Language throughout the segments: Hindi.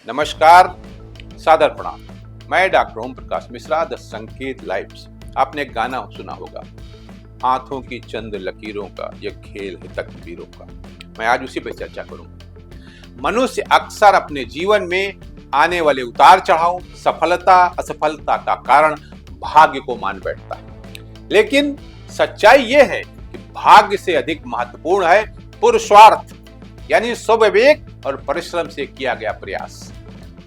नमस्कार, सादर प्रणाम। मैं doctor Om Prakash Mishra, the Sanket lives. आपने एक गाना सुना होगा, हाथों की चंद लकीरों का यह खेल है तकदीरों का। मैं आज उसी पर चर्चा करूंगा। मनुष्य अक्सर अपने जीवन में आने वाले उतार चढ़ाव, सफलता असफलता का कारण भाग्य को मान बैठता है। लेकिन सच्चाई यह है कि भाग्य से अधिक महत्वपूर्ण है पुरुषार्थ, यानी स्वविवेक और परिश्रम से किया गया प्रयास।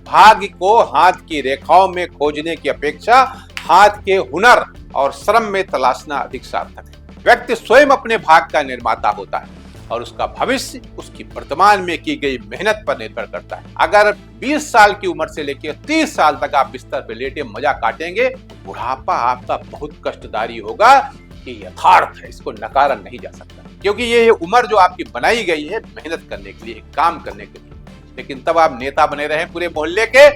भाग्य को हाथ की रेखाओं में खोजने की अपेक्षा हाथ के हुनर और श्रम में तलाशना अधिक सार्थक है। व्यक्ति स्वयं अपने भाग्य का निर्माता होता है और उसका भविष्य उसकी वर्तमान में की गई मेहनत पर निर्भर करता है। अगर 20 साल की उम्र से लेकर 30 साल तक आप बिस्तर पर लेटे मजा काटेंगे, बुढ़ापा आपका बहुत कष्टदायी होगा। ये यथार्थ है, इसको नकारा नहीं जा सकता, क्योंकि ये उम्र जो आपकी बनाई गई है मेहनत करने के लिए, काम करने के लिए। लेकिन तब आप नेता बने रहे पूरे मोहल्ले के,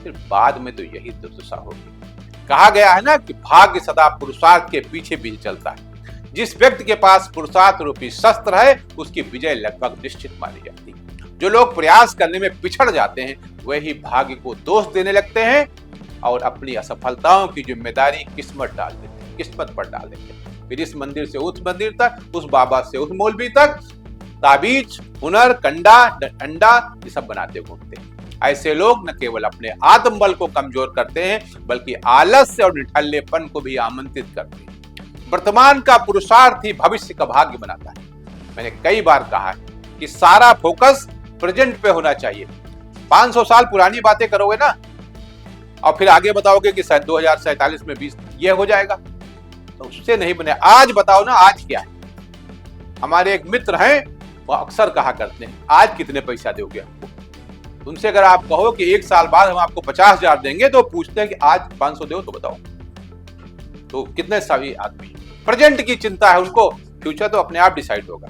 फिर बाद में तो यही दुर्दशा होगी। कहा गया है ना कि भाग्य सदा पुरुषार्थ के पीछे भी चलता है। जिस व्यक्ति के पास पुरुषार्थ रूपी शस्त्र है, उसकी विजय लगभग निश्चित मानी जाती है। जो लोग प्रयास करने में पिछड़ जाते हैं, वही भाग्य को दोष देने लगते हैं और अपनी असफलताओं की जिम्मेदारी किस्मत पर डाल देते हैं। फिर इस मंदिर से उस मंदिर तक, उस बाबा से उस मौलवी तक ताबीज, हुनर, कंडा, अंडा ये सब बनाते घूमते हैं। ऐसे लोग न केवल अपने आत्मबल को कमजोर करते हैं, बल्कि आलस्य और निठल्लेपन को भी आमंत्रित करते हैं। वर्तमान का पुरुषार्थ ही भविष्य का भाग्य बनाता है। मैंने कई बार कहा है कि सारा फोकस प्रेजेंट पे होना चाहिए। 500 साल पुरानी बातें करोगे ना और फिर आगे बताओगे कि 2047 में 20 ये हो जाएगा, तो उससे नहीं बने। आज बताओ ना, आज क्या है। हमारे एक मित्र हैं, वो अक्सर कहा करते हैं, आज कितने पैसा दोगे हमको। उनसे अगर आप कहो कि 1 साल बाद हम आपको 50,000 देंगे, तो पूछते हैं कि आज 500 दो तो बताओ। तो कितने सभी आदमी प्रेजेंट की चिंता है उनको, फ्यूचर तो अपने आप डिसाइड होगा।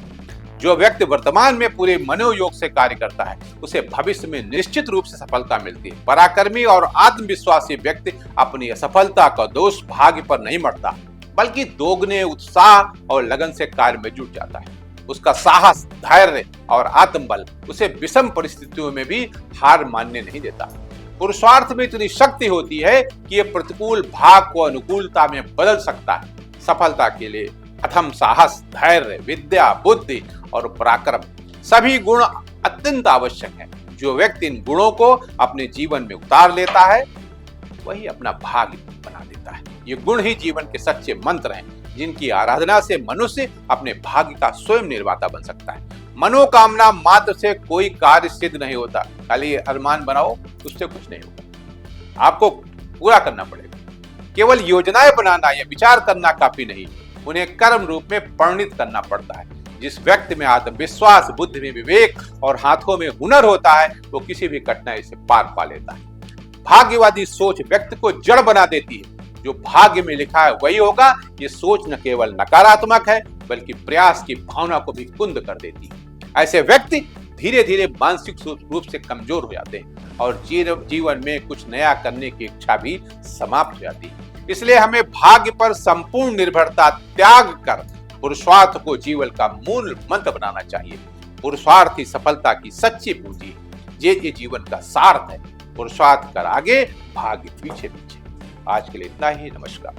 जो व्यक्ति वर्तमान में पूरे मनोयोग से कार्य करता है, उसे भविष्य में निश्चित रूप से सफलता मिलती है। पराक्रमी और आत्मविश्वासी व्यक्ति अपनी असफलता का दोष भाग्य पर नहीं मढ़ता, बल्कि दोगुने उत्साह और लगन से कार्य में जुट जाता है। उसका साहस, धैर्य और आत्मबल उसे विषम परिस्थितियों में भी हार मानने नहीं देता। पुरुषार्थ में इतनी शक्ति होती है कि यह प्रतिकूल भाग्य को अनुकूलता में बदल सकता है। सफलता के लिए अथम साहस, धैर्य, विद्या, बुद्धि और पराक्रम सभी गुण अत्यंत आवश्यक हैं। जो व्यक्ति इन गुणों को अपने जीवन में उतार लेता है, वही अपना भाग्य बना देता है। ये गुण ही जीवन के सच्चे मंत्र हैं, जिनकी आराधना से मनुष्य अपने भाग्य का स्वयं निर्माता बन सकता है। मनोकामना मात्र से कोई कार्य सिद्ध नहीं होता। खाली अरमान बनाओ, उससे कुछ नहीं होगा। आपको पूरा करना पड़ेगा। केवल योजनाएं बनाना या विचार करना काफी नहीं, उन्हें कर्म रूप में परिणित करना पड़ता है। जिस व्यक्ति में आत्मविश्वास, बुद्धि में विवेक और हाथों में हुनर होता है, वो किसी भी कठिनाई से पार पा लेता है। भाग्यवादी सोच व्यक्ति को जड़ बना देती है। जो भाग्य में लिखा है वही होगा। ये सोच न केवल नकारात्मक है, बल्कि प्रयास की भावना को भी कुंद कर देती है। ऐसे व्यक्ति धीरे धीरे मानसिक रूप से कमजोर हो जाते हैं और जीवन में कुछ नया करने की इच्छा भी समाप्त हो जाती है। इसलिए हमें भाग्य पर संपूर्ण निर्भरता त्याग कर पुरुषार्थ को जीवन का मूल मंत्र बनाना चाहिए। पुरुषार्थ ही सफलता की सच्ची पूंजी है। ये जीवन का सार्थ है। पुरुषार्थ कर आगे, भाग्य पीछे पीछे। आज के लिए इतना ही। नमस्कार।